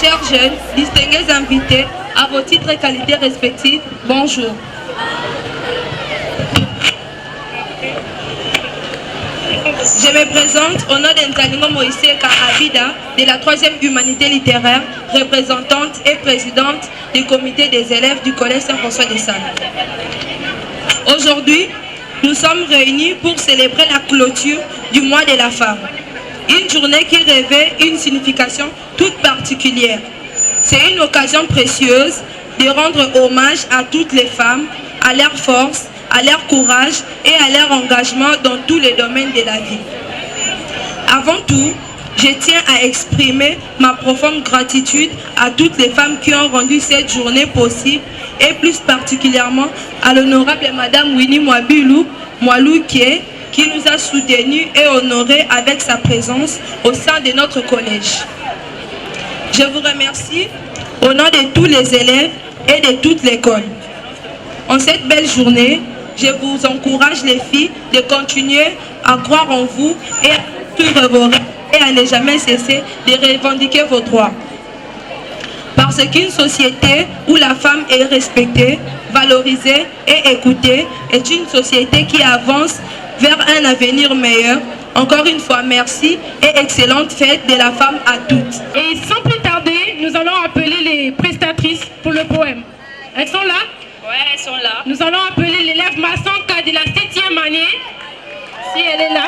chers jeunes, distingués invités, à vos titres et qualités respectifs, bonjour. Je me présente au nom d'Nzalingo Moïse Abida, de la 3e humanité littéraire, représentante et présidente du comité des élèves du collège Saint-François de Sales. Aujourd'hui, nous sommes réunis pour célébrer la clôture du mois de la femme. Une journée qui revêt une signification toute particulière. C'est une occasion précieuse de rendre hommage à toutes les femmes, à leur force, à leur courage et à leur engagement dans tous les domaines de la vie. Avant tout, je tiens à exprimer ma profonde gratitude à toutes les femmes qui ont rendu cette journée possible et plus particulièrement à l'honorable Madame Winnie Mwaloukie qui nous a soutenus et honorés avec sa présence au sein de notre collège. Je vous remercie au nom de tous les élèves et de toute l'école. En cette belle journée, je vous encourage les filles de continuer à croire en vous et à suivre vos rêves et à ne jamais cesser de revendiquer vos droits. Parce qu'une société où la femme est respectée, valorisée et écoutée est une société qui avance vers un avenir meilleur. Encore une fois, merci et excellente fête de la femme à toutes. Et sans plus tarder, nous allons appeler les prestatrices pour le poème. Elles sont là? Ouais, elles sont là. Nous allons appeler l'élève Massanka de la 7e année. Si elle est là.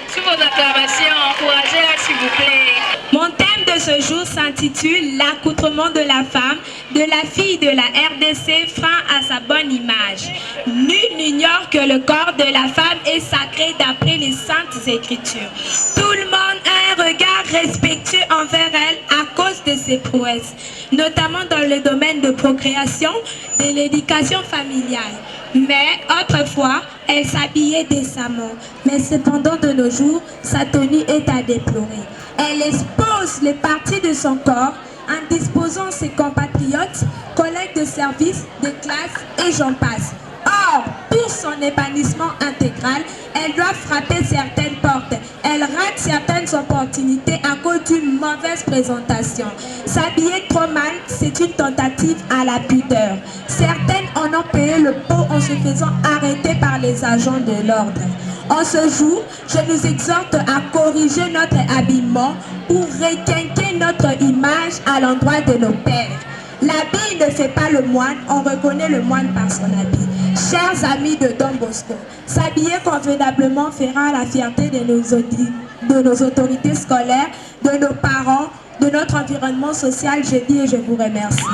Sous vos acclamations, encouragez-la s'il vous plaît. Mon thème de ce jour s'intitule l'accoutrement de la femme, de la fille de la RDC, frein à sa bonne image. Nul n'ignore que le corps de la femme est sacré d'après les saintes écritures. Tout le monde a un regard respectueux envers elle à cause de ses prouesses, notamment dans le domaine de procréation, de l'éducation familiale. Mais autrefois, elle s'habillait décemment. Mais cependant, de nos jours, sa tenue est à déplorer. Elle expose les parties de son corps en disposant ses compatriotes, collègues de service, de classe et j'en passe. Or, pour son épanouissement intégral, elle doit frapper certaines portes. Elle rate certaines opportunités à cause d'une mauvaise présentation. S'habiller trop mal, c'est une tentative à la pudeur. Certaines en ont payé le pot en se faisant arrêter par les agents de l'ordre. En ce jour, je nous exhorte à corriger notre habillement pour requinquer notre image à l'endroit de nos pères. L'habit ne fait pas le moine, on reconnaît le moine par son habit. Chers amis de Don Bosco, s'habiller convenablement fera la fierté de nos autorités scolaires, de nos parents, de notre environnement social. Je dis et je vous remercie.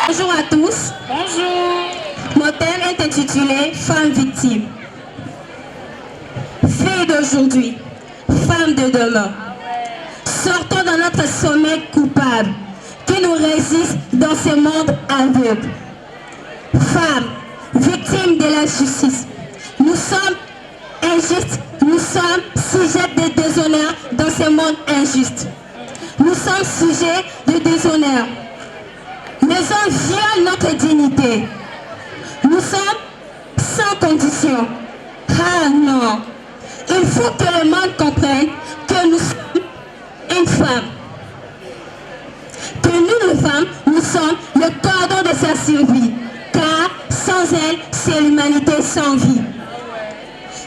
Bonjour à tous. Bonjour. Mon thème est intitulé « Femme victime ». Fille d'aujourd'hui, femme de demain, sortons de notre sommeil coupable qui nous résiste dans ce monde aveugle. Femmes, victimes de la justice, nous sommes injustes, nous sommes sujets de déshonneur dans ce monde injuste. Nous sommes sujets de déshonneur. Les hommes violent notre dignité. Nous sommes sans condition. Ah non! Il faut que le monde comprenne que nous sommes une femme. Que nous, les femmes, nous sommes le cordon de sa survie. Car sans elle, c'est l'humanité sans vie.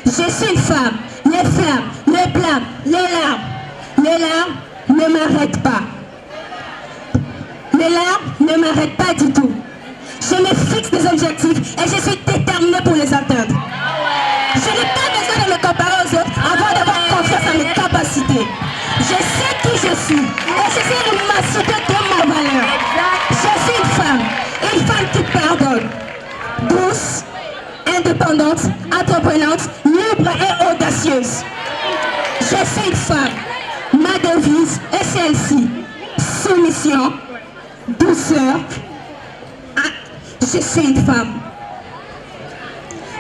Je suis une femme. Les flammes, les blâmes, les larmes ne m'arrêtent pas. Les larmes ne m'arrêtent pas du tout. Je me fixe des objectifs et je suis déterminée pour les atteindre. Je n'ai pas besoin de me comparer aux autres avant d'avoir confiance en mes capacités. Je sais qui je suis et je sais m'assurer de ma valeur. Je suis une femme qui pardonne, douce, indépendante, entreprenante, libre et audacieuse. Je suis une femme. Ma devise est celle-ci. Soumission, douceur. Je suis une femme.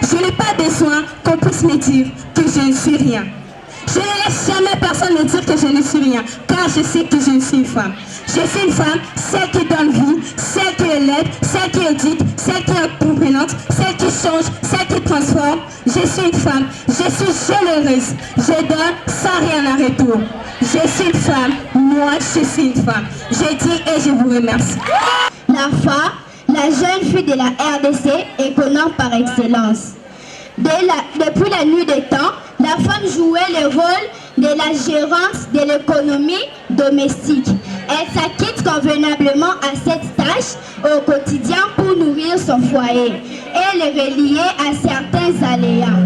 Je n'ai pas besoin qu'on puisse me dire que je ne suis rien. Je ne laisse jamais personne me dire que je ne suis rien, car je sais que je suis une femme. Je suis une femme, celle qui donne vie, celle qui est laide, celle qui éduque, celle qui est comprenante, celle qui change, celle qui transforme. forte, je suis une femme, je suis généreuse, je donne sans rien en retour. Je suis une femme, moi je suis une femme. Je dis et je vous remercie. La femme, la jeune fille de la RDC, économe par excellence. Depuis la nuit des temps, la femme jouait le rôle de la gérance de l'économie domestique. Elle s'acquitte convenablement à cette tâche au quotidien pour nourrir son foyer. Elle est reliée à certains aléas.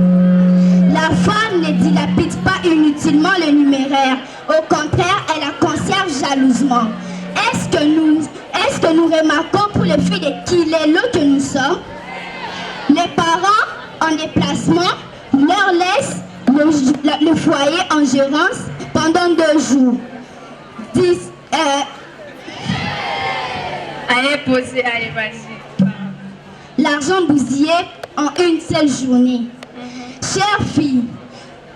La femme ne dilapide pas inutilement le numéraire. Au contraire, elle la conserve jalousement. Est-ce que nous remarquons pour les filles de Kilelo que nous sommes? Les parents en déplacement leur laissent le foyer en gérance pendant 2 jours. Allez, posez, allez, vas-y. L'argent bousillé en une seule journée. Chères filles,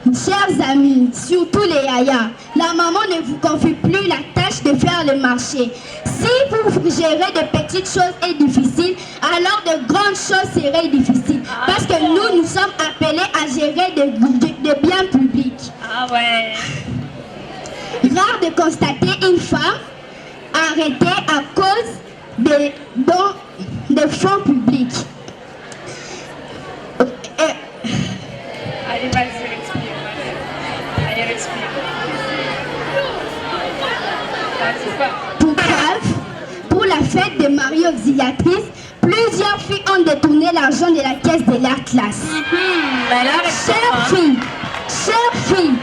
chers amis, surtout les yayas, la maman ne vous confie plus la tâche de faire le marché. Si vous gérez de petites choses est difficile, alors de grandes choses seraient difficiles. Parce que nous sommes appelés à gérer de biens publics. Ah ouais. Rare de constater une femme arrêtée à cause des dons de fonds publics. Allez, vas-y, respire. Allez, respire. Pour la fête des mariés auxiliatrices, plusieurs filles ont détourné l'argent de la caisse de leur classe. Chères filles,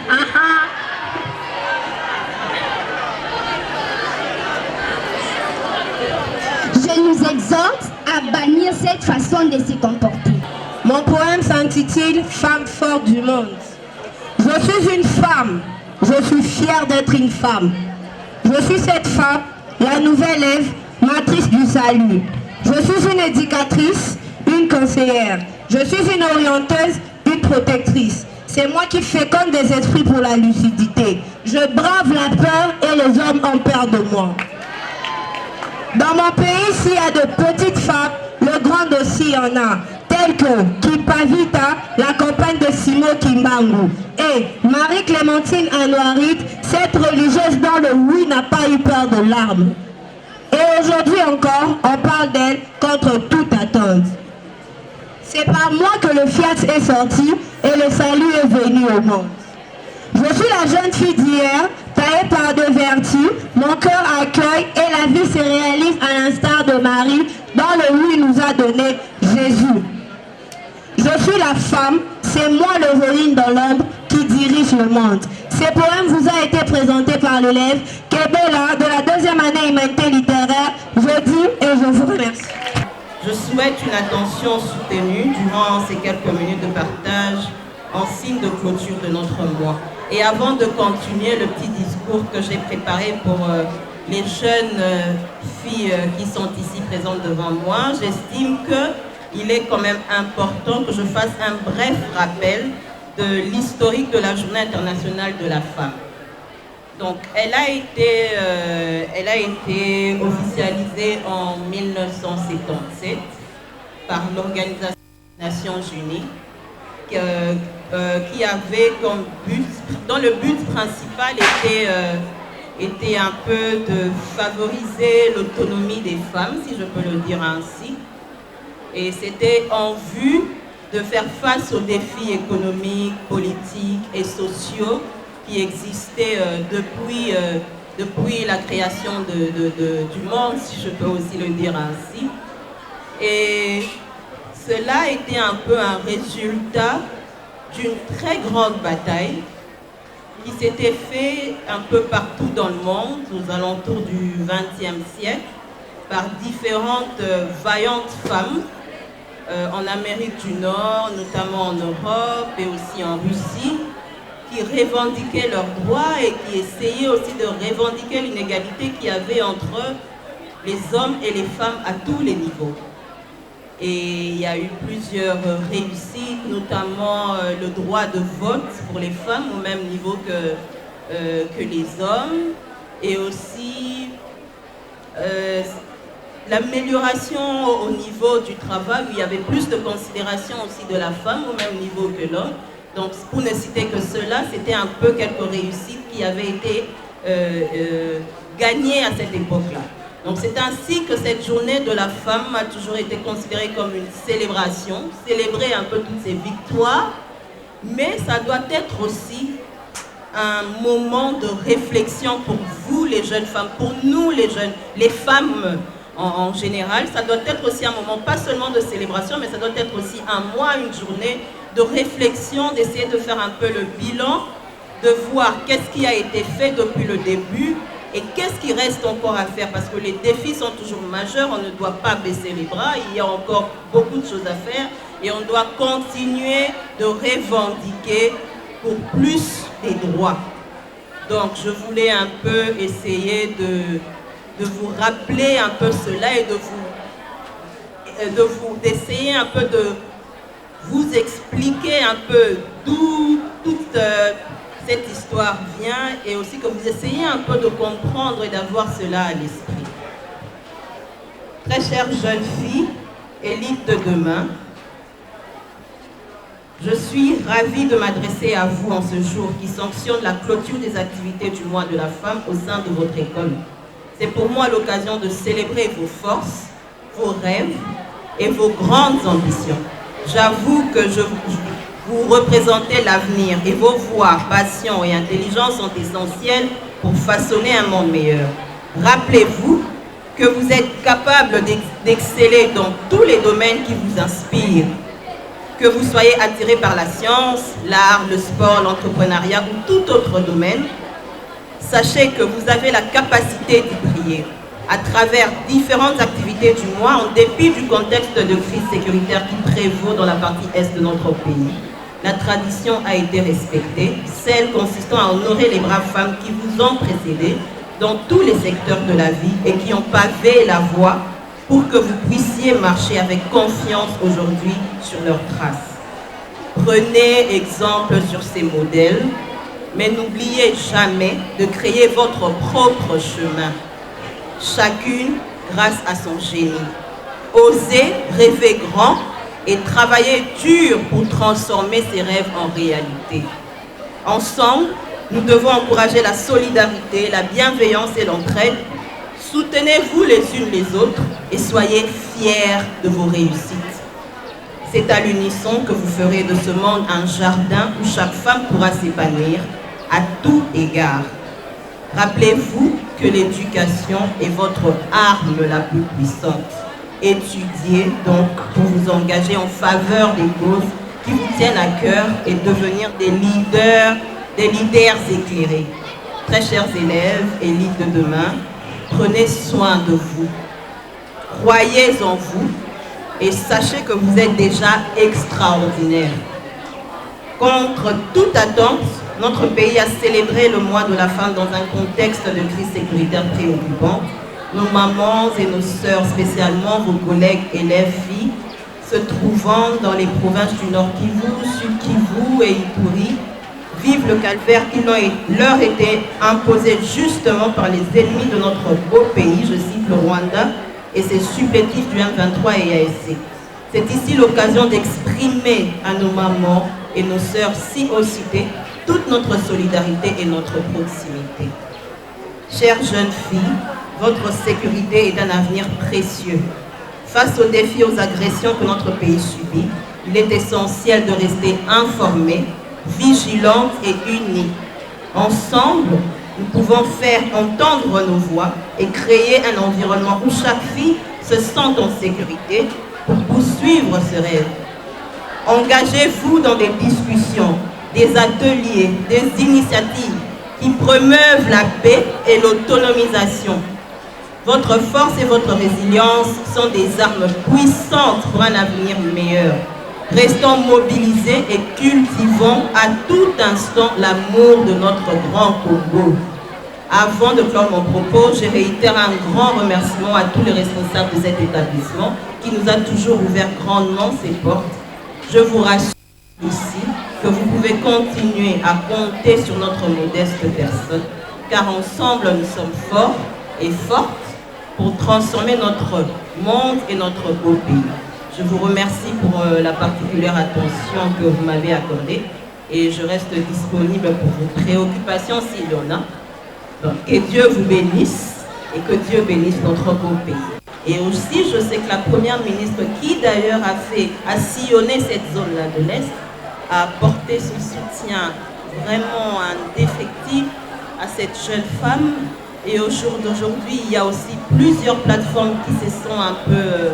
je nous exhorte à bannir cette façon de se comporter. Mon poème s'intitule « Femme forte du monde ». Je suis une femme, je suis fière d'être une femme. Je suis cette femme, la nouvelle Ève, matrice du salut. Je suis une éducatrice, une conseillère. Je suis une orienteuse, une protectrice. C'est moi qui féconde des esprits pour la lucidité. Je brave la peur et les hommes ont peur de moi. Dans mon pays, s'il y a de petites femmes, le grand aussi y en a. Telles que Kipavita, la compagne de Simo Kimbangu. Et Marie-Clémentine Anouarite, cette religieuse dont le oui n'a pas eu peur de l'arme. Et aujourd'hui encore, on parle d'elle contre toute attente. C'est par moi que le Fiat est sorti et le salut est venu au monde. Je suis la jeune fille d'hier, taillée par de vertus, mon cœur accueille et la vie se réalise à l'instar de Marie, dont le oui nous a donné Jésus. Je suis la femme, c'est moi l'héroïne dans l'ombre qui dirige le monde. Ce poème vous a été présenté par l'élève Kebela de la 2e année humanité littéraire. Je dis et je vous remercie. Je souhaite une attention soutenue durant ces quelques minutes de partage en signe de clôture de notre mois. Et avant de continuer le petit discours que j'ai préparé pour les jeunes filles qui sont ici présentes devant moi, j'estime qu'il est quand même important que je fasse un bref rappel de l'historique de la Journée internationale de la femme. Donc, elle a été officialisée en 1977 par l'Organisation des Nations Unies qui avait comme but, dont le but principal était un peu de favoriser l'autonomie des femmes, si je peux le dire ainsi. Et c'était en vue de faire face aux défis économiques, politiques et sociaux qui existaient depuis la création du monde, si je peux aussi le dire ainsi. Et cela était un peu un résultat d'une très grande bataille qui s'était faite un peu partout dans le monde, aux alentours du XXe siècle, par différentes vaillantes femmes en Amérique du Nord, notamment en Europe et aussi en Russie, qui revendiquaient leurs droits et qui essayaient aussi de revendiquer l'inégalité qu'il y avait entre les hommes et les femmes à tous les niveaux. Et il y a eu plusieurs réussites, notamment le droit de vote pour les femmes au même niveau que les hommes, et aussi l'amélioration au niveau du travail, où il y avait plus de considération aussi de la femme au même niveau que l'homme. Donc, pour ne citer que cela, c'était un peu quelques réussites qui avaient été gagnées à cette époque-là. Donc, c'est ainsi que cette journée de la femme a toujours été considérée comme une célébration, célébrer un peu toutes ces victoires, mais ça doit être aussi un moment de réflexion pour vous, les jeunes femmes, pour nous, les femmes en général. Ça doit être aussi un moment, pas seulement de célébration, mais ça doit être aussi un mois, une journée de réflexion, d'essayer de faire un peu le bilan, de voir qu'est-ce qui a été fait depuis le début et qu'est-ce qui reste encore à faire, parce que les défis sont toujours majeurs, on ne doit pas baisser les bras, il y a encore beaucoup de choses à faire et on doit continuer de revendiquer pour plus des droits. Donc je voulais un peu essayer de vous rappeler un peu cela et d'essayer un peu de vous expliquer un peu d'où toute cette histoire vient et aussi que vous essayez un peu de comprendre et d'avoir cela à l'esprit. Très chère jeune fille, élite de demain, je suis ravie de m'adresser à vous en ce jour qui sanctionne la clôture des activités du mois de la femme au sein de votre école. C'est pour moi l'occasion de célébrer vos forces, vos rêves et vos grandes ambitions. J'avoue que vous représentez l'avenir et vos voix, passion et intelligence sont essentielles pour façonner un monde meilleur. Rappelez-vous que vous êtes capable d'exceller dans tous les domaines qui vous inspirent. Que vous soyez attiré par la science, l'art, le sport, l'entrepreneuriat ou tout autre domaine, sachez que vous avez la capacité d'y briller à travers différentes activités du mois en dépit du contexte de crise sécuritaire qui prévaut dans la partie est de notre pays. La tradition a été respectée, celle consistant à honorer les braves femmes qui vous ont précédé dans tous les secteurs de la vie et qui ont pavé la voie pour que vous puissiez marcher avec confiance aujourd'hui sur leurs traces. Prenez exemple sur ces modèles, mais n'oubliez jamais de créer votre propre chemin, chacune grâce à son génie. Osez rêver grand et travailler dur pour transformer ses rêves en réalité. Ensemble, nous devons encourager la solidarité, la bienveillance et l'entraide. Soutenez-vous les unes les autres et soyez fiers de vos réussites. C'est à l'unisson que vous ferez de ce monde un jardin où chaque femme pourra s'épanouir à tout égard. Rappelez-vous que l'éducation est votre arme la plus puissante. Étudiez donc pour vous engager en faveur des causes qui vous tiennent à cœur et devenir des leaders éclairés. Très chers élèves, élites de demain, prenez soin de vous. Croyez en vous et sachez que vous êtes déjà extraordinaire. Contre toute attente, notre pays a célébré le mois de la femme dans un contexte de crise sécuritaire préoccupante. Nos mamans et nos sœurs, spécialement vos collègues élèves filles, se trouvant dans les provinces du Nord Kivu, Sud Kivu et Ituri, vivent le calvaire qui leur était imposé justement par les ennemis de notre beau pays, je cite le Rwanda, et ses supplétifs du M23 et ASC. C'est ici l'occasion d'exprimer à nos mamans et nos sœurs si haut citées toute notre solidarité et notre proximité. Chères jeunes filles, votre sécurité est un avenir précieux. Face aux défis, aux agressions que notre pays subit, il est essentiel de rester informés, vigilantes et unis. Ensemble, nous pouvons faire entendre nos voix et créer un environnement où chaque fille se sente en sécurité pour poursuivre ce rêve. Engagez-vous dans des discussions, des ateliers, des initiatives qui promeuvent la paix et l'autonomisation. Votre force et votre résilience sont des armes puissantes pour un avenir meilleur. Restons mobilisés et cultivons à tout instant l'amour de notre grand Congo. Avant de clore mon propos, je réitère un grand remerciement à tous les responsables de cet établissement qui nous a toujours ouvert grandement ses portes. Je vous rassure ici que vous pouvez continuer à compter sur notre modeste personne, car ensemble nous sommes forts et fortes pour transformer notre monde et notre beau pays. Je vous remercie pour la particulière attention que vous m'avez accordée et je reste disponible pour vos préoccupations s'il y en a. Donc, que Dieu vous bénisse et que Dieu bénisse notre beau pays. Et aussi, je sais que la première ministre, qui d'ailleurs a sillonné cette zone-là de l'Est, a apporté son soutien vraiment indéfectible à cette jeune femme. Et au jour d'aujourd'hui, il y a aussi plusieurs plateformes qui se sont un peu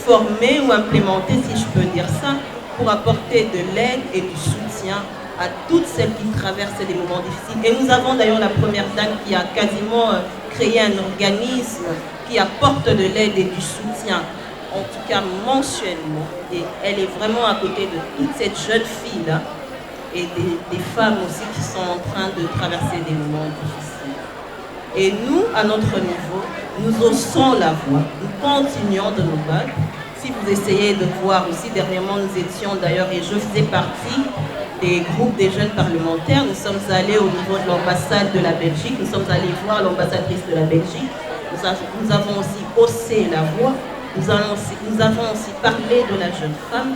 formées ou implémentées, si je peux dire ça, pour apporter de l'aide et du soutien à toutes celles qui traversent des moments difficiles. Et nous avons d'ailleurs la première dame qui a quasiment créé un organisme qui apporte de l'aide et du soutien, en tout cas mensuellement. Et elle est vraiment à côté de toute cette jeune fille-là et des femmes aussi qui sont en train de traverser des moments difficiles. Et nous, à notre niveau, nous haussons la voix, nous continuons de nous battre. Si vous essayez de voir aussi, dernièrement nous étions d'ailleurs, et je faisais partie des groupes des jeunes parlementaires, nous sommes allés au niveau de l'ambassade de la Belgique, nous sommes allés voir l'ambassadrice de la Belgique, nous avons aussi haussé la voix, nous avons aussi parlé de la jeune femme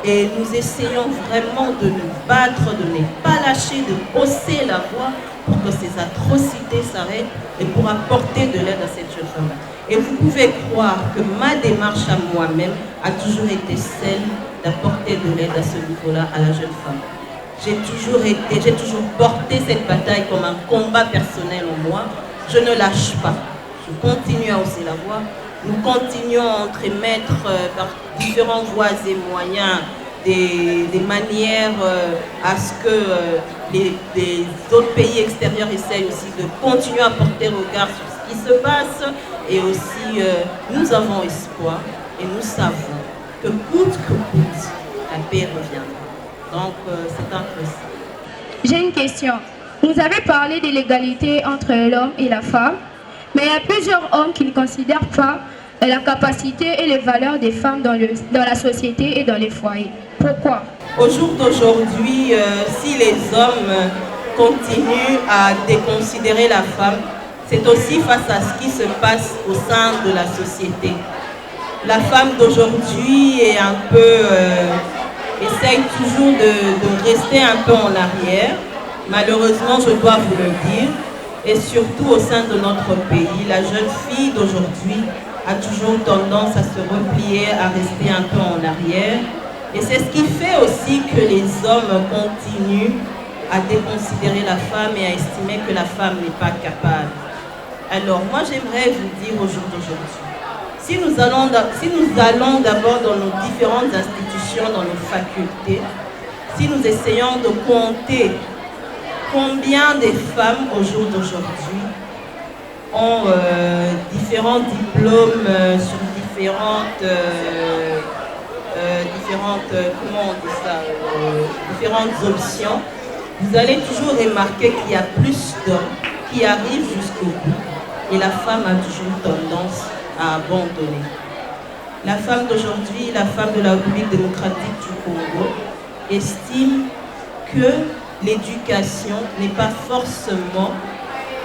et nous essayons vraiment de nous battre, de ne pas lâcher, de hausser la voix pour que ces atrocités s'arrêtent et pour apporter de l'aide à cette jeune femme. Et vous pouvez croire que ma démarche à moi-même a toujours été celle d'apporter de l'aide à ce niveau-là à la jeune femme. J'ai toujours porté cette bataille comme un combat personnel en moi. Je ne lâche pas. Je continue à hausser la voix. Nous continuons à entremettre par différentes voies et moyens des manières à ce que les autres pays extérieurs essayent aussi de continuer à porter regard sur ce qui se passe. Et aussi, nous avons espoir et nous savons que coûte que coûte, la paix reviendra. Donc, c'est un peu ça. J'ai une question. Vous avez parlé de l'égalité entre l'homme et la femme, mais il y a plusieurs hommes qui ne considèrent pas la capacité et les valeurs des femmes dans la société et dans les foyers. Pourquoi? Au jour d'aujourd'hui, si les hommes continuent à déconsidérer la femme, c'est aussi face à ce qui se passe au sein de la société. La femme d'aujourd'hui est un peu, essaye toujours de rester un peu en arrière. Malheureusement, je dois vous le dire. Et surtout au sein de notre pays, la jeune fille d'aujourd'hui a toujours tendance à se replier, à rester un peu en arrière. Et c'est ce qui fait aussi que les hommes continuent à déconsidérer la femme et à estimer que la femme n'est pas capable. Alors moi j'aimerais vous dire au jour d'aujourd'hui, si nous allons d'abord dans nos différentes institutions, dans nos facultés, si nous essayons de compter combien de femmes au jour d'aujourd'hui ont différents diplômes sur différentes options, vous allez toujours remarquer qu'il y a plus d'hommes qui arrivent jusqu'au bout et la femme a toujours tendance à abandonner. La femme d'aujourd'hui, la femme de la République démocratique du Congo, estime que l'éducation n'est pas forcément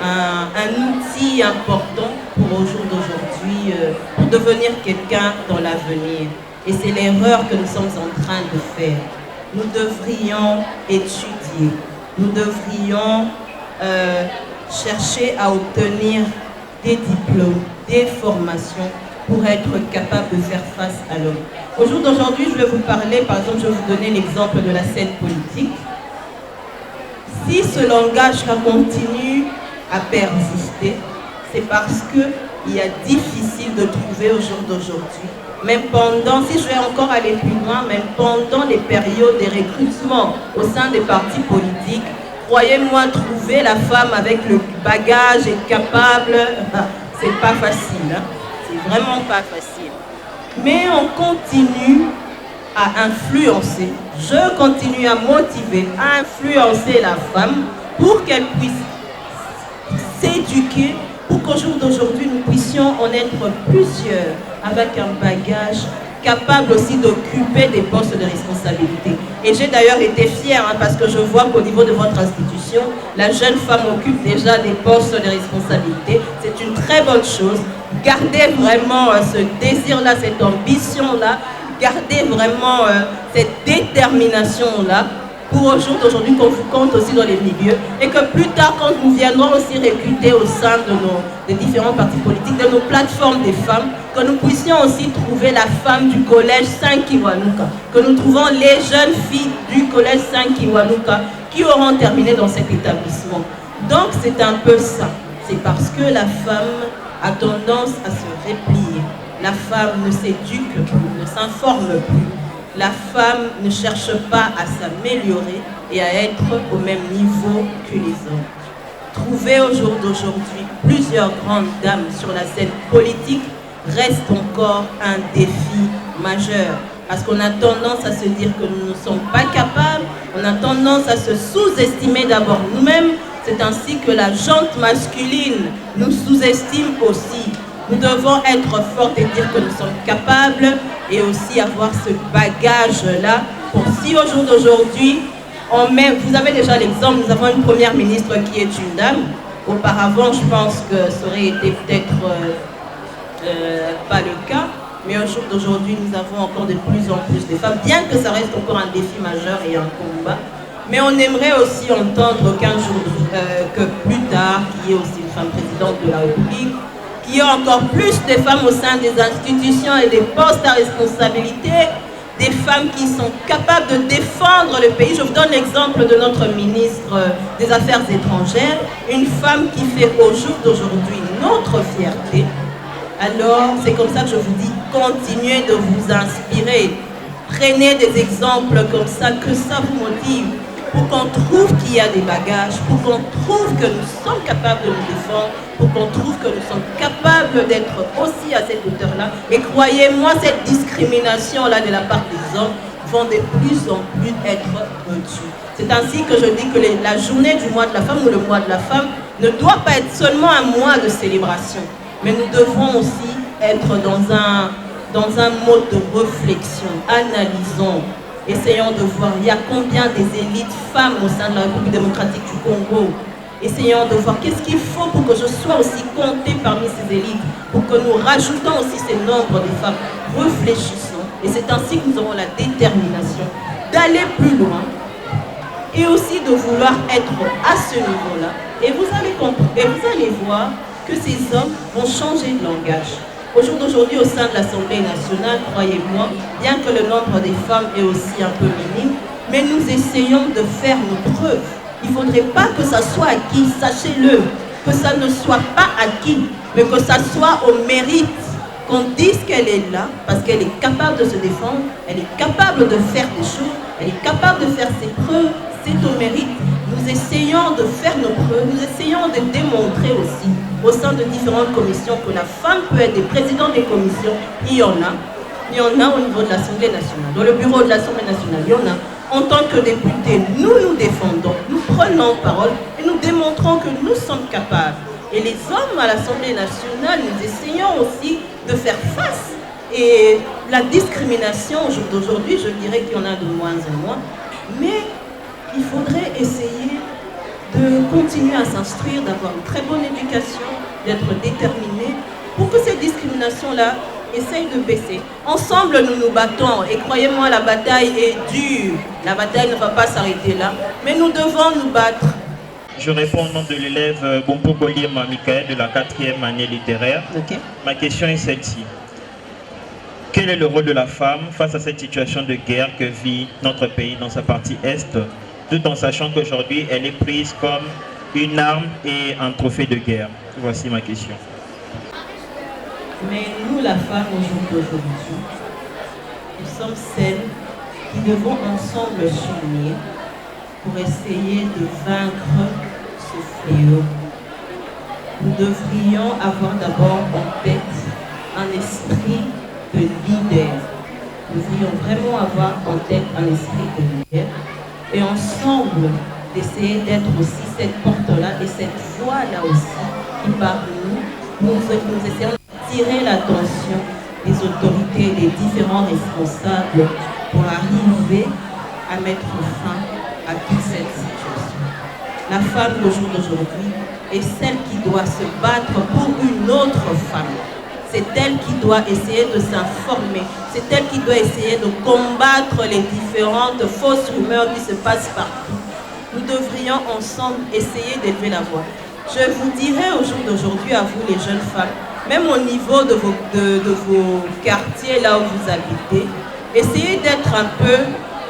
un outil important pour au jour d'aujourd'hui, pour devenir quelqu'un dans l'avenir. Et c'est l'erreur que nous sommes en train de faire. Nous devrions étudier, nous devrions chercher à obtenir des diplômes, des formations pour être capable de faire face à l'homme. Au jour d'aujourd'hui, je vais vous parler, par exemple, je vais vous donner l'exemple de la scène politique. Si ce langage continue à persister, c'est parce qu'il est difficile de trouver au jour d'aujourd'hui, même pendant, si je vais encore aller plus loin, même pendant les périodes de recrutement au sein des partis politiques, croyez-moi, trouver la femme avec le bagage et capable, c'est pas facile, hein? C'est vraiment pas facile. Mais on continue à influencer, je continue à motiver, à influencer la femme pour qu'elle puisse s'éduquer, pour qu'au jour d'aujourd'hui nous puissions en être plusieurs avec un bagage capables aussi d'occuper des postes de responsabilité. Et j'ai d'ailleurs été fière parce que je vois qu'au niveau de votre institution, la jeune femme occupe déjà des postes de responsabilité. C'est une très bonne chose. Gardez vraiment ce désir-là, cette ambition-là, gardez vraiment cette détermination-là pour au jour d'aujourd'hui qu'on vous compte aussi dans les milieux et que plus tard, quand nous viendrons aussi recruter au sein de des différents partis politiques, de nos plateformes des femmes, que nous puissions aussi trouver la femme du collège Saint-Kiwanuka, que nous trouvons les jeunes filles du collège Saint-Kiwanuka qui auront terminé dans cet établissement. Donc c'est un peu ça. C'est parce que la femme a tendance à se replier. La femme ne s'éduque plus, ne s'informe plus. La femme ne cherche pas à s'améliorer et à être au même niveau que les hommes. Trouver au jour d'aujourd'hui plusieurs grandes dames sur la scène politique reste encore un défi majeur. Parce qu'on a tendance à se dire que nous ne sommes pas capables, on a tendance à se sous-estimer d'abord nous-mêmes. C'est ainsi que la gente masculine nous sous-estime aussi. Nous devons être fortes et dire que nous sommes capables et aussi avoir ce bagage-là pour si au jour d'aujourd'hui, vous avez déjà l'exemple, nous avons une première ministre qui est une dame. Auparavant, je pense que ça aurait été peut-être pas le cas, mais au jour d'aujourd'hui, nous avons encore de plus en plus de femmes, bien que ça reste encore un défi majeur et un combat. Mais on aimerait aussi entendre qu'un jour, que plus tard, qu'il y ait aussi une femme présidente de la République, qu'il y ait encore plus de femmes au sein des institutions et des postes à responsabilité, des femmes qui sont capables de défendre le pays. Je vous donne l'exemple de notre ministre des Affaires étrangères, une femme qui fait au jour d'aujourd'hui notre fierté. Alors, c'est comme ça que je vous dis, continuez de vous inspirer. Prenez des exemples comme ça, que ça vous motive, pour qu'on trouve qu'il y a des bagages, pour qu'on trouve que nous sommes capables de nous défendre, pour qu'on trouve que nous sommes capables d'être aussi à cette hauteur-là. Et croyez-moi, cette discrimination-là de la part des hommes vont de plus en plus être reçue. C'est ainsi que je dis que la journée du mois de la femme ou le mois de la femme ne doit pas être seulement un mois de célébration, mais nous devons aussi être dans un mode de réflexion. Analysons, essayons de voir, il y a combien des élites femmes au sein de la République démocratique du Congo. Essayons de voir qu'est-ce qu'il faut pour que je sois aussi comptée parmi ces élites, pour que nous rajoutons aussi ces nombres de femmes. Réfléchissons, et c'est ainsi que nous aurons la détermination d'aller plus loin et aussi de vouloir être à ce niveau-là. Et vous allez voir que ces hommes vont changer de langage. Au jour d'aujourd'hui, au sein de l'Assemblée nationale, croyez-moi, bien que le nombre des femmes est aussi un peu minime, mais nous essayons de faire nos preuves. Il ne faudrait pas que ça soit acquis, sachez-le, que ça ne soit pas acquis, mais que ça soit au mérite, qu'on dise qu'elle est là, parce qu'elle est capable de se défendre, elle est capable de faire des choses, elle est capable de faire ses preuves, c'est au mérite. Nous essayons de faire nos preuves, nous essayons de démontrer aussi, au sein de différentes commissions, que la femme peut être des présidents des commissions, il y en a au niveau de l'Assemblée nationale, dans le bureau de l'Assemblée nationale, il y en a. En tant que députés, nous défendons, nous prenons parole et nous démontrons que nous sommes capables. Et les hommes à l'Assemblée nationale, nous essayons aussi de faire face. Et la discrimination d'aujourd'hui, je dirais qu'il y en a de moins en moins. Mais il faudrait essayer de continuer à s'instruire, d'avoir une très bonne éducation, d'être déterminé pour que cette discrimination-là essaye de baisser. Ensemble, nous nous battons. Et croyez-moi, la bataille est dure. La bataille ne va pas s'arrêter là. Mais nous devons nous battre. Je réponds au nom de l'élève Bompo Bolima Michael de la 4e année littéraire. Okay. Ma question est celle-ci. Quel est le rôle de la femme face à cette situation de guerre que vit notre pays dans sa partie Est, tout en sachant qu'aujourd'hui, elle est prise comme une arme et un trophée de guerre? Voici ma question. Mais nous, la femme, au jour d'aujourd'hui, nous sommes celles qui devons ensemble s'unir pour essayer de vaincre ce fléau. Nous devrions avoir d'abord en tête un esprit de leader. Nous devrions vraiment avoir en tête un esprit de leader et ensemble d'essayer d'être aussi cette porte-là et cette voix-là aussi qui par nous essayons tirer l'attention des autorités et les différents responsables pour arriver à mettre fin à toute cette situation. La femme d'aujourd'hui est celle qui doit se battre pour une autre femme. C'est elle qui doit essayer de s'informer. C'est elle qui doit essayer de combattre les différentes fausses rumeurs qui se passent partout. Nous devrions ensemble essayer d'élever la voix. Je vous dirais au jour d'aujourd'hui à vous les jeunes femmes, même au niveau de vos quartiers là où vous habitez, essayez d'être un peu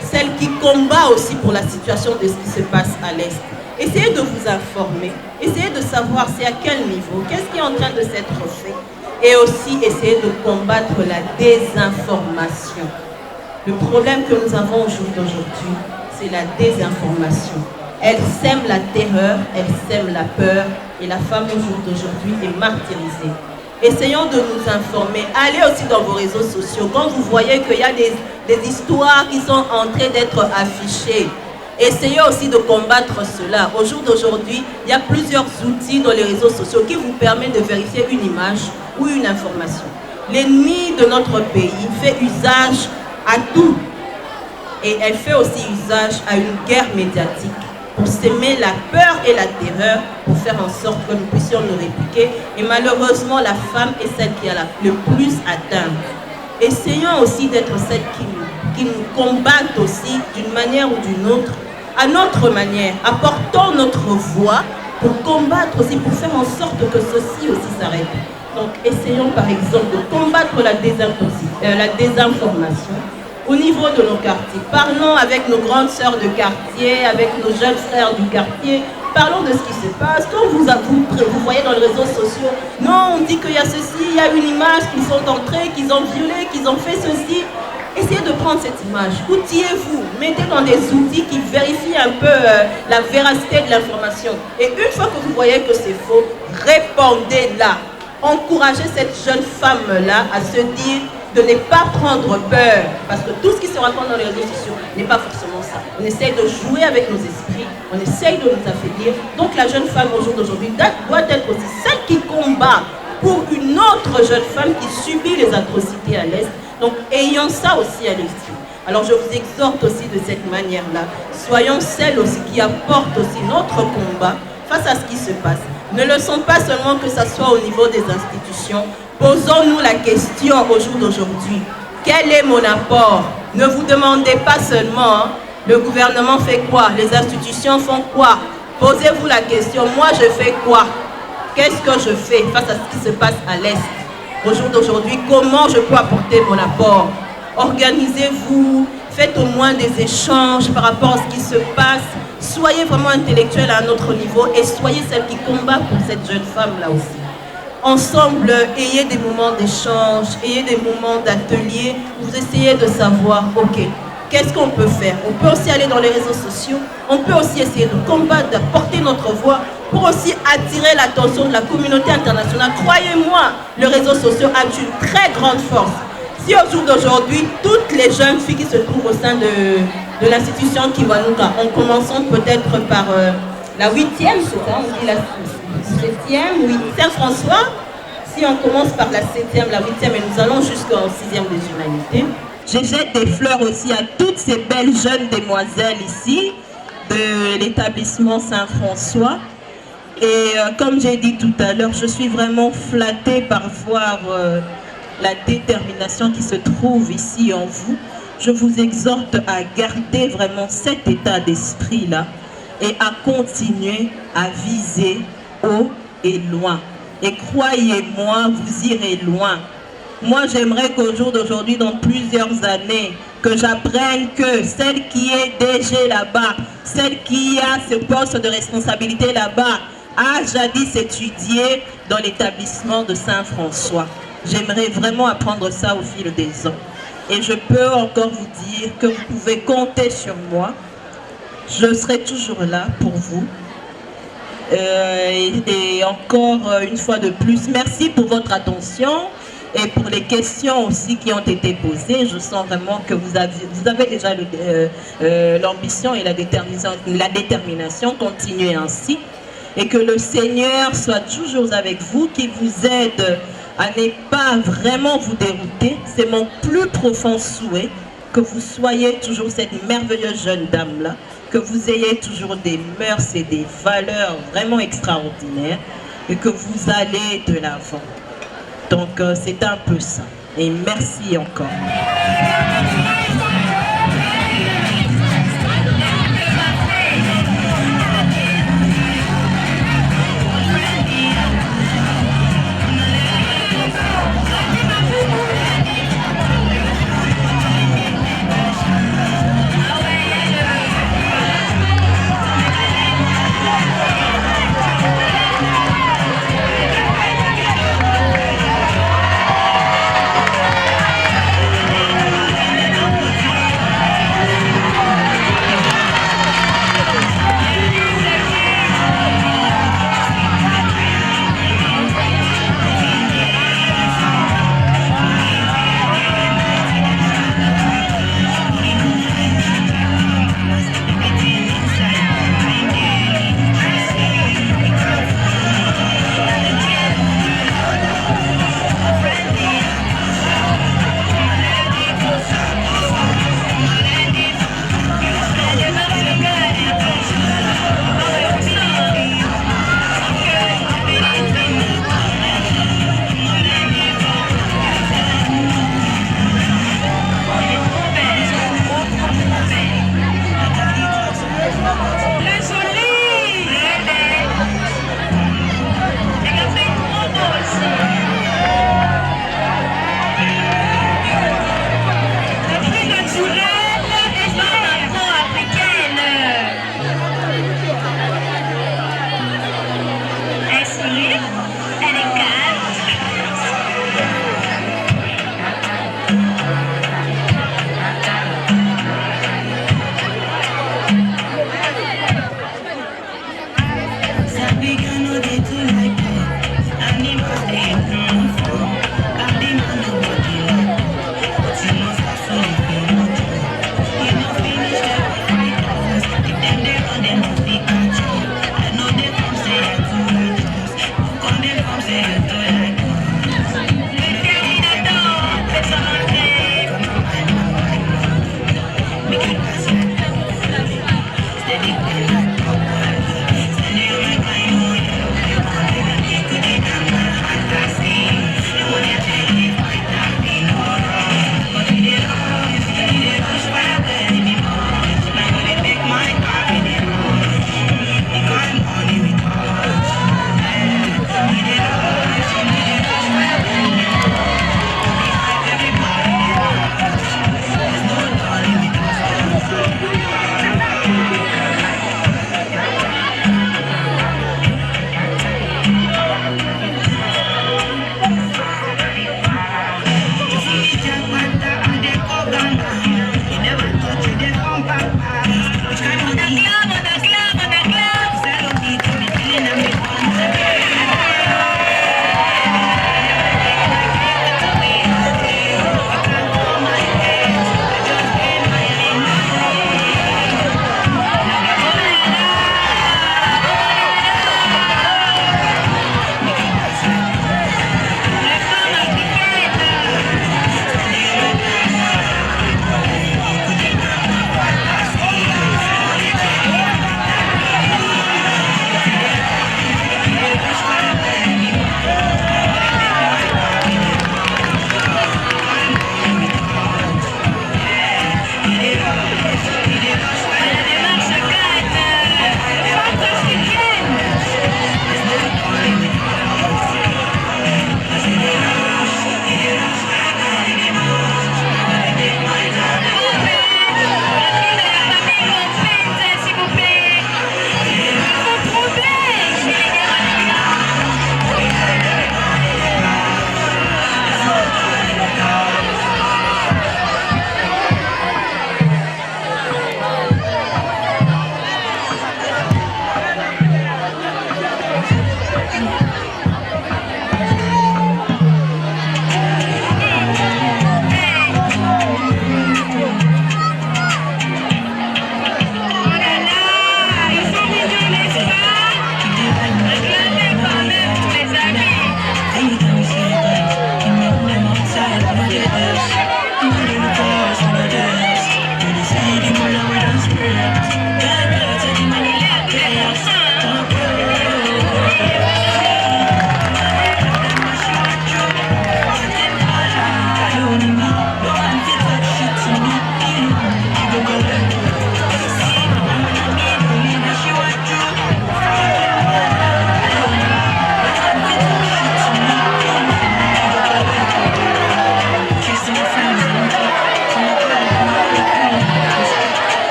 celle qui combat aussi pour la situation de ce qui se passe à l'Est. Essayez de vous informer, essayez de savoir c'est à quel niveau, qu'est-ce qui est en train de s'être fait. Et aussi essayer de combattre la désinformation. Le problème que nous avons au jour d'aujourd'hui, c'est la désinformation. Elle sème la terreur, elle sème la peur, et la femme au jour d'aujourd'hui est martyrisée. Essayons de nous informer. Allez aussi dans vos réseaux sociaux. Quand vous voyez qu'il y a des histoires qui sont en train d'être affichées, essayez aussi de combattre cela. Au jour d'aujourd'hui, il y a plusieurs outils dans les réseaux sociaux qui vous permettent de vérifier une image ou une information. L'ennemi de notre pays fait usage à tout. Et elle fait aussi usage à une guerre médiatique pour s'aimer la peur et la terreur, pour faire en sorte que nous puissions nous répliquer. Et malheureusement, la femme est celle qui a le plus atteint. Essayons aussi d'être celle qui nous combattent aussi d'une manière ou d'une autre, à notre manière. Apportons notre voix pour combattre aussi, pour faire en sorte que ceci aussi s'arrête. Donc essayons par exemple de combattre la désinformation au niveau de nos quartiers. Parlons avec nos grandes sœurs de quartier, avec nos jeunes frères du quartier. Parlons de ce qui se passe. Quand vous voyez dans les réseaux sociaux, non, on dit qu'il y a ceci, il y a une image qu'ils sont entrés, qu'ils ont violé, qu'ils ont fait ceci. Essayez de prendre cette image, outillez-vous, mettez dans des outils qui vérifient un peu la véracité de l'information. Et une fois que vous voyez que c'est faux, répondez-la. Encouragez cette jeune femme-là à se dire de ne pas prendre peur, parce que tout ce qui se raconte dans les réseaux sociaux n'est pas forcément ça. On essaye de jouer avec nos esprits, on essaye de nous affaiblir. Donc la jeune femme au jour d'aujourd'hui doit être aussi celle qui combat pour une autre jeune femme qui subit les atrocités à l'Est. Donc ayons ça aussi à l'esprit. Alors je vous exhorte aussi de cette manière-là. Soyons celles aussi qui apportent aussi notre combat face à ce qui se passe. Ne le sont pas seulement que ce soit au niveau des institutions. Posons-nous la question au jour d'aujourd'hui. Quel est mon apport? Ne vous demandez pas seulement, le gouvernement fait quoi? Les institutions font quoi? Posez-vous la question, moi je fais quoi? Qu'est-ce que je fais face à ce qui se passe à l'Est? Au jour d'aujourd'hui, comment je peux apporter mon apport? Organisez-vous, faites au moins des échanges par rapport à ce qui se passe. Soyez vraiment intellectuels à un autre niveau et soyez celle qui combat pour cette jeune femme-là aussi. Ensemble, ayez des moments d'échange, ayez des moments d'atelier. Vous essayez de savoir, ok, qu'est-ce qu'on peut faire? On peut aussi aller dans les réseaux sociaux, on peut aussi essayer de combattre, d'apporter notre voix pour aussi attirer l'attention de la communauté internationale. Croyez-moi, les réseaux sociaux ont une très grande force. Si au jour d'aujourd'hui, toutes les jeunes filles qui se trouvent au sein de l'institution Kiwanuka, en commençant peut-être par la 8e, c'est ça, on dit la 7e, oui, Saint-François, si on commence par la 7e, la 8e, et nous allons jusqu'en 6e des humanités. Je jette des fleurs aussi à toutes ces belles jeunes demoiselles ici, de l'établissement Saint-François. Et comme j'ai dit tout à l'heure, je suis vraiment flattée par voir la détermination qui se trouve ici en vous. Je vous exhorte à garder vraiment cet état d'esprit-là et à continuer à viser haut et loin. Et croyez-moi, vous irez loin. Moi, j'aimerais qu'au jour d'aujourd'hui, dans plusieurs années, que j'apprenne que celle qui est DG là-bas, celle qui a ce poste de responsabilité là-bas, a jadis étudié dans l'établissement de Saint-François. J'aimerais vraiment apprendre ça au fil des ans. Et je peux encore vous dire que vous pouvez compter sur moi. Je serai toujours là pour vous. Et encore une fois de plus, merci pour votre attention et pour les questions aussi qui ont été posées. Je sens vraiment que vous avez déjà l'ambition et la détermination. Continuez ainsi. Et que le Seigneur soit toujours avec vous, qu'il vous aide à ne pas vraiment vous dérouter. C'est mon plus profond souhait que vous soyez toujours cette merveilleuse jeune dame-là, que vous ayez toujours des mœurs et des valeurs vraiment extraordinaires et que vous allez de l'avant. Donc c'est un peu ça. Et merci encore.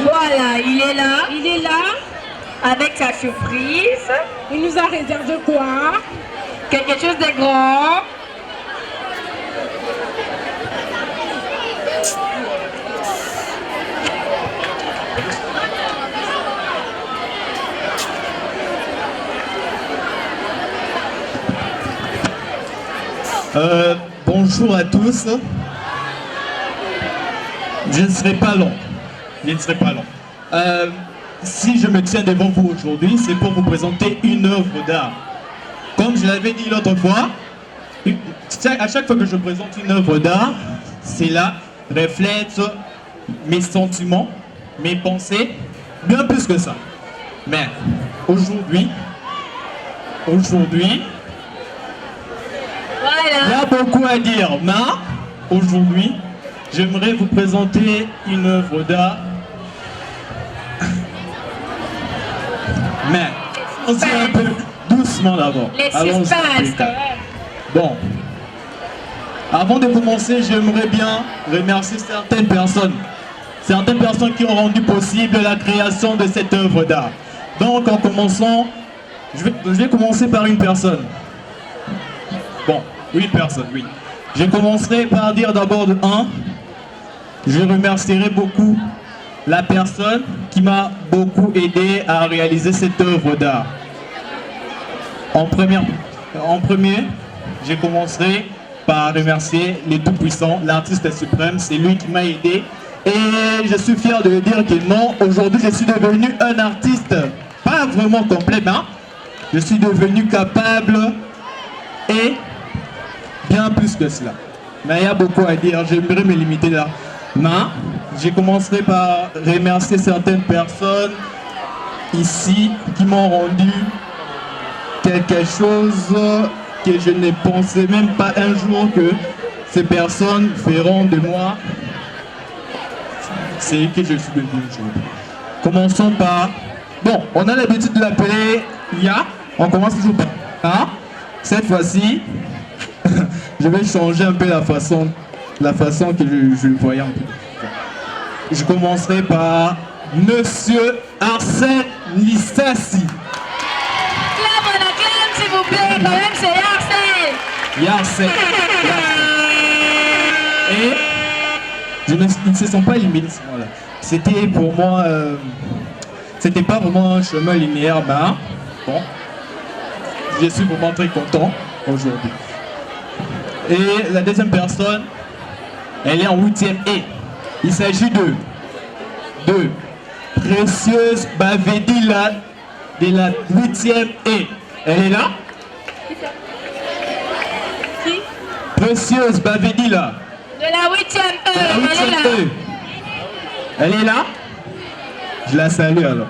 Voilà, il est là. Il est là. Avec sa surprise. Il nous a réservé quoi? Quelque chose de grand. Bonjour à tous. Je ne serai pas long. Si je me tiens devant vous aujourd'hui, c'est pour vous présenter une œuvre d'art. Comme je l'avais dit l'autre fois, à chaque fois que je présente une œuvre d'art, cela reflète mes sentiments, mes pensées, bien plus que ça. Mais aujourd'hui, il y a beaucoup à dire, mais aujourd'hui, j'aimerais vous présenter une œuvre d'art. Mais, on se fait un peu doucement d'abord. Les suspenses, quand même. Bon. Avant de commencer, j'aimerais bien remercier certaines personnes qui ont rendu possible la création de cette œuvre d'art. Donc, en commençant, je vais commencer par une personne. Bon, une personne, oui. Je commencerai par dire d'abord je remercierai beaucoup la personne qui m'a beaucoup aidé à réaliser cette œuvre d'art. En premier, je commencerai par remercier les Tout-Puissants, l'artiste suprême, c'est lui qui m'a aidé. Et je suis fier de le dire que non, aujourd'hui je suis devenu un artiste, pas vraiment complet, mais je suis devenu capable et bien plus que cela. Mais il y a beaucoup à dire, j'aimerais me limiter là. Mais je commencerai par remercier certaines personnes ici qui m'ont rendu quelque chose que je ne pensais même pas un jour que ces personnes feront de moi ce que je suis devenu aujourd'hui. Commençons par... Bon, on a l'habitude de l'appeler Ya. On commence toujours par A. Cette fois-ci, je vais changer un peu la façon que je le voyais un peu. Je commencerai par Monsieur Arsène Lissassi. Acclame, s'il vous plaît, quand même, c'est Arsène. Et ils ne se sont pas limités ce moment-là. C'était pour moi, c'était pas vraiment un chemin linéaire, mais bon, je suis vraiment très content aujourd'hui. Et la deuxième personne, elle est en 8e E. Il s'agit de Précieuse Bavedila de la 8e E. Elle est là? Qui? Précieuse Bavedila. De la 8e E. Elle est là. Elle est là? Je la salue alors.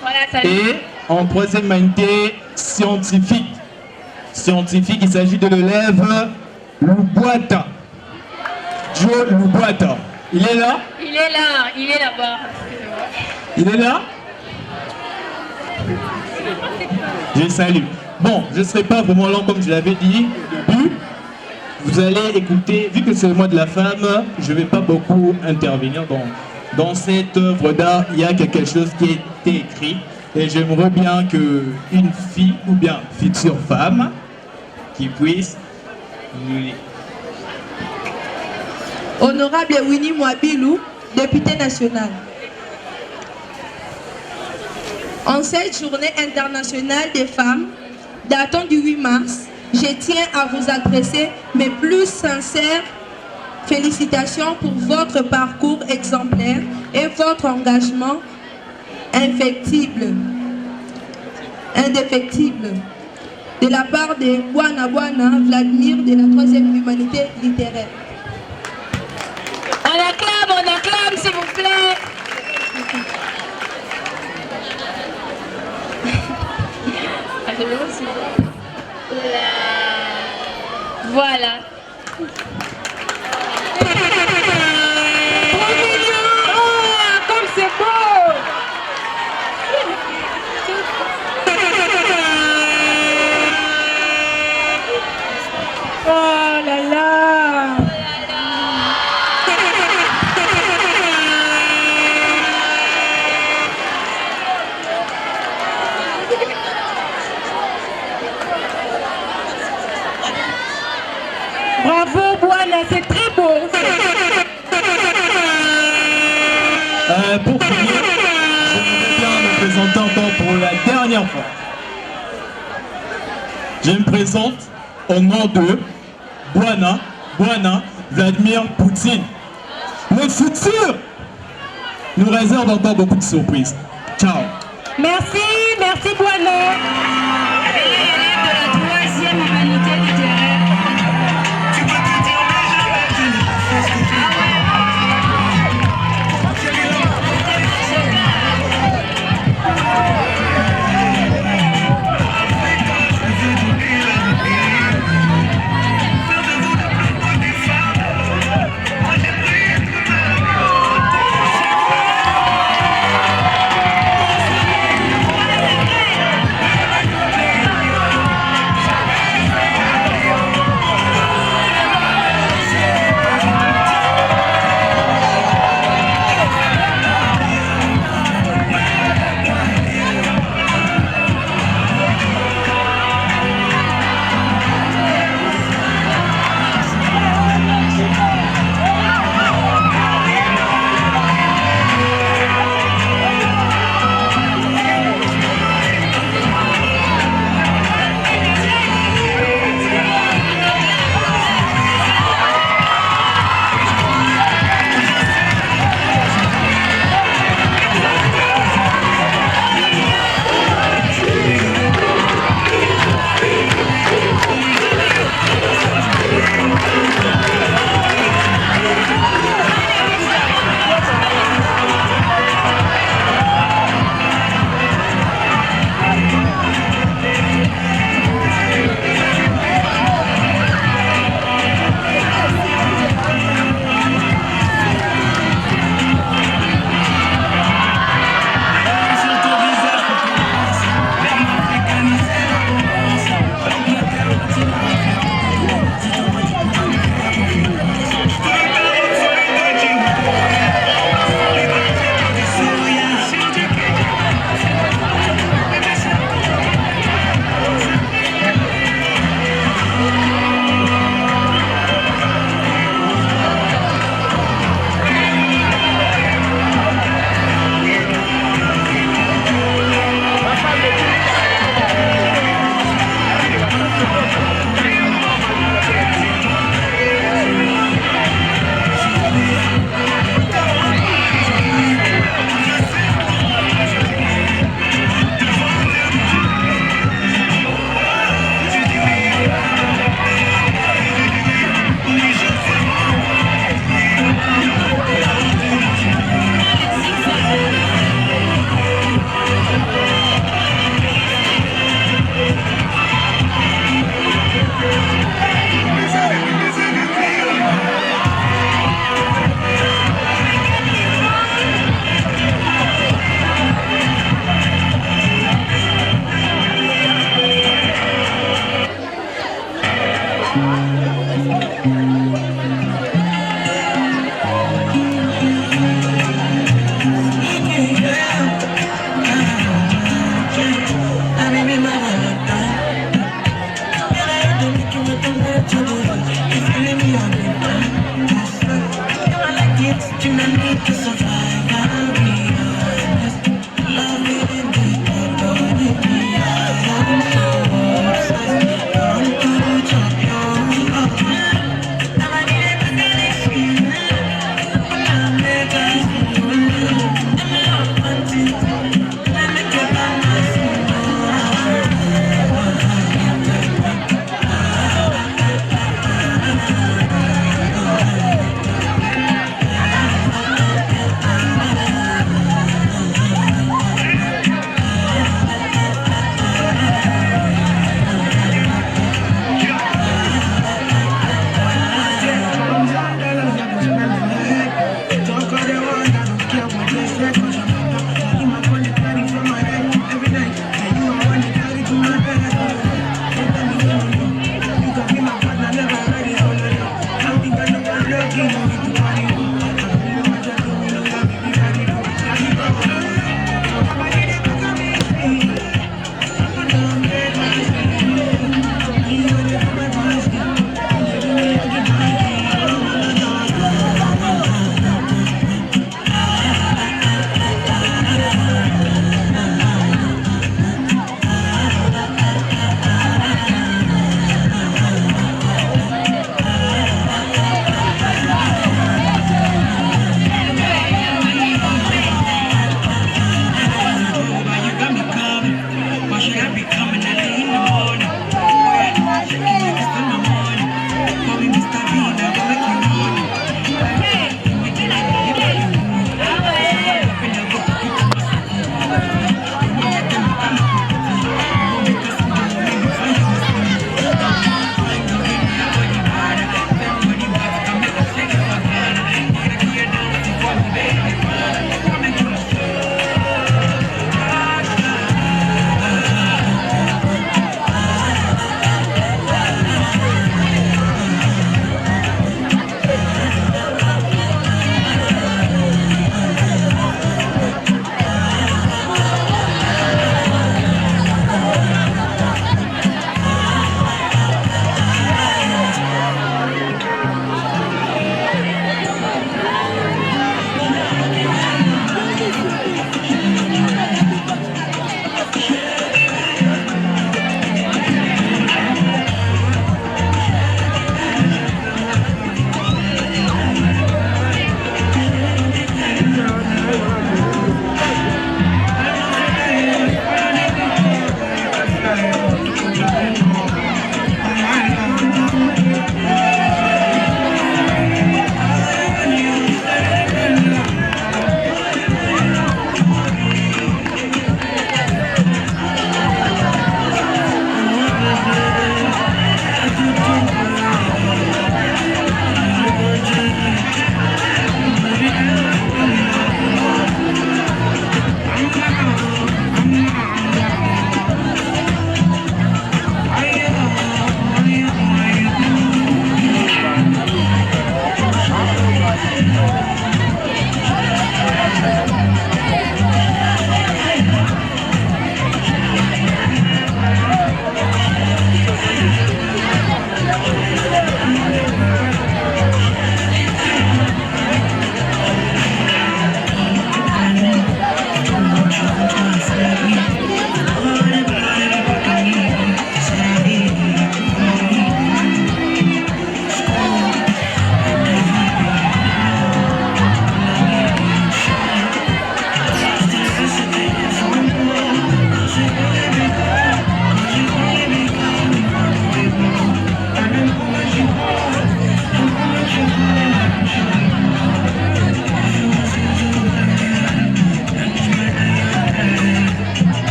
Voilà, salut. Et en troisième unité, scientifique. Il s'agit de l'élève Louboata. Joe Louboata. Il est là? Il est là-bas. Il est là? Je salue. Bon, je ne serai pas vraiment long comme je l'avais dit au début. Vous allez écouter, vu que c'est le mois de la femme, je ne vais pas beaucoup intervenir dans cette œuvre d'art. Il y a quelque chose qui a été écrit et j'aimerais bien qu'une fille ou bien future femme qui puisse nous lire. Honorable Winnie Mwabilou, député national. En cette journée internationale des femmes, datant du 8 mars, je tiens à vous adresser mes plus sincères félicitations pour votre parcours exemplaire et votre engagement indéfectible de la part de Bwana Vladimir de la 3e humanité littéraire. On acclame, s'il vous plaît. Voilà. Comme c'est beau! Oh là là! Pour finir, j'aimerais bien me présenter encore pour la dernière fois. Je me présente au nom de Bwana Vladimir Poutine. Le futur nous réserve encore beaucoup de surprises. Ciao. Merci Bwana. Élève de la 3e humanité littéraire.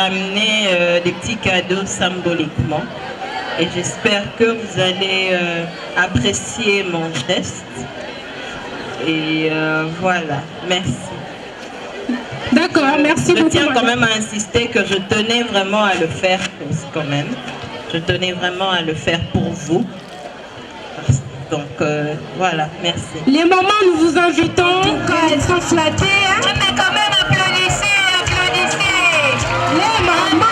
ramené des petits cadeaux symboliquement. Et j'espère que vous allez apprécier mon geste. Et voilà, merci. D'accord, merci beaucoup. Je tiens quand même à insister que je tenais vraiment à le faire quand même. Je tenais vraiment à le faire pour vous. Donc voilà, merci. Les mamans, nous vous invitons. Elles sont flattées. Hein? Mais quand même, applaudissez, applaudissez. Les mamans.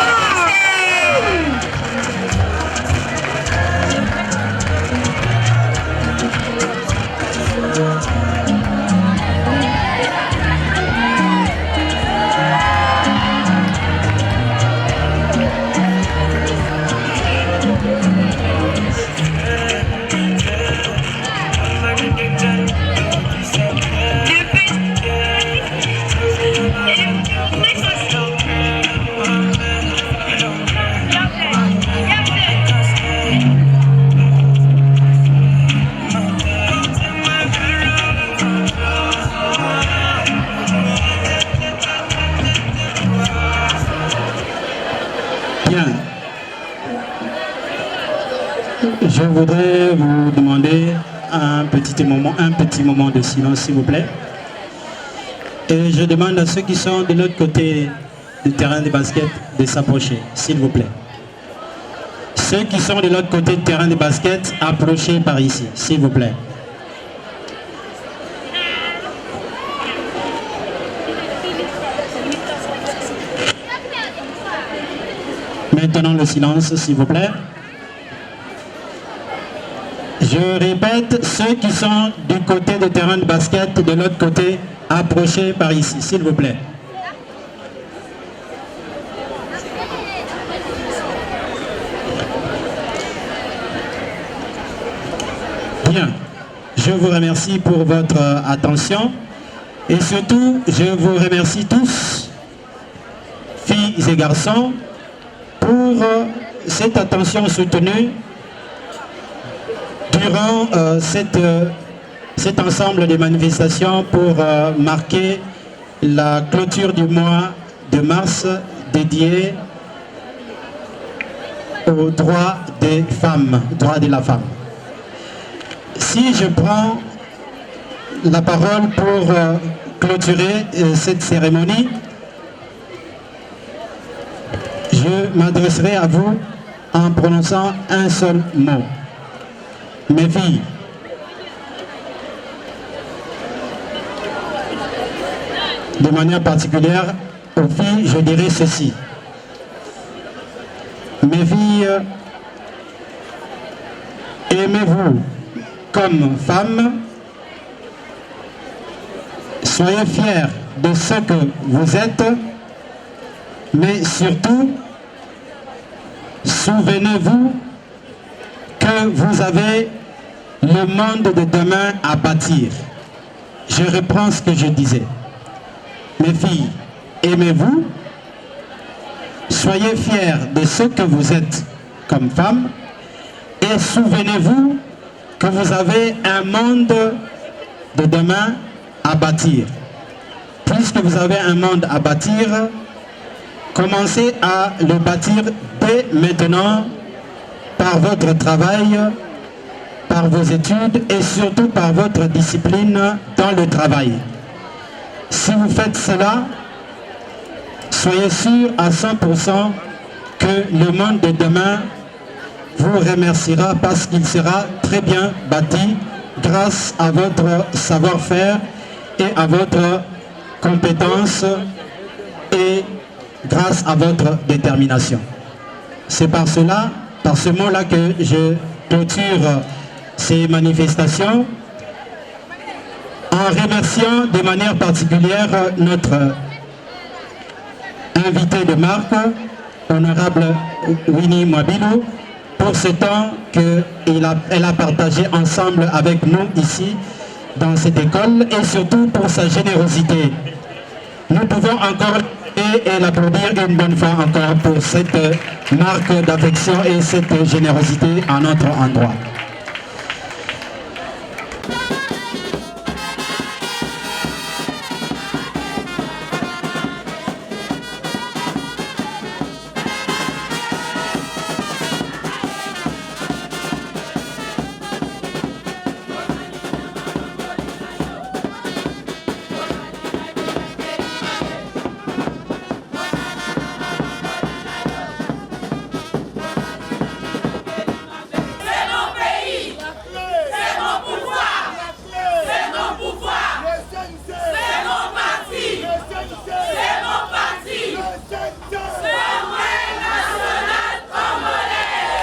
Je voudrais vous demander un petit moment de silence, s'il vous plaît. Et je demande à ceux qui sont de l'autre côté du terrain de basket de s'approcher, s'il vous plaît. Ceux qui sont de l'autre côté du terrain de basket, approchez par ici, s'il vous plaît. Maintenant le silence, s'il vous plaît. Je répète, ceux qui sont du côté du terrain de basket, de l'autre côté, approchez par ici, s'il vous plaît. Bien, je vous remercie pour votre attention et surtout, je vous remercie tous, filles et garçons, pour cette attention soutenue durant cet ensemble de manifestations pour marquer la clôture du mois de mars dédié aux droits des femmes, droits de la femme. Si je prends la parole pour clôturer cette cérémonie, je m'adresserai à vous en prononçant un seul mot. Mes filles, de manière particulière, aux filles, je dirais ceci. Mes filles, aimez-vous comme femmes, soyez fiers de ce que vous êtes, mais surtout, souvenez-vous que vous avez le monde de demain à bâtir. Je reprends ce que je disais. Mes filles, aimez-vous, soyez fiers de ce que vous êtes comme femmes et souvenez-vous que vous avez un monde de demain à bâtir. Puisque vous avez un monde à bâtir, commencez à le bâtir dès maintenant par votre travail, par vos études et surtout par votre discipline dans le travail. Si vous faites cela, soyez sûr à 100% que le monde de demain vous remerciera parce qu'il sera très bien bâti grâce à votre savoir-faire et à votre compétence et grâce à votre détermination. C'est par cela, par ce mot-là que je clôture ces manifestations en remerciant de manière particulière notre invité de marque, honorable Winnie Mwabilou, pour ce temps qu'elle a partagé ensemble avec nous ici dans cette école et surtout pour sa générosité. Nous pouvons encore et l'applaudir une bonne fois encore pour cette marque d'affection et cette générosité à notre endroit.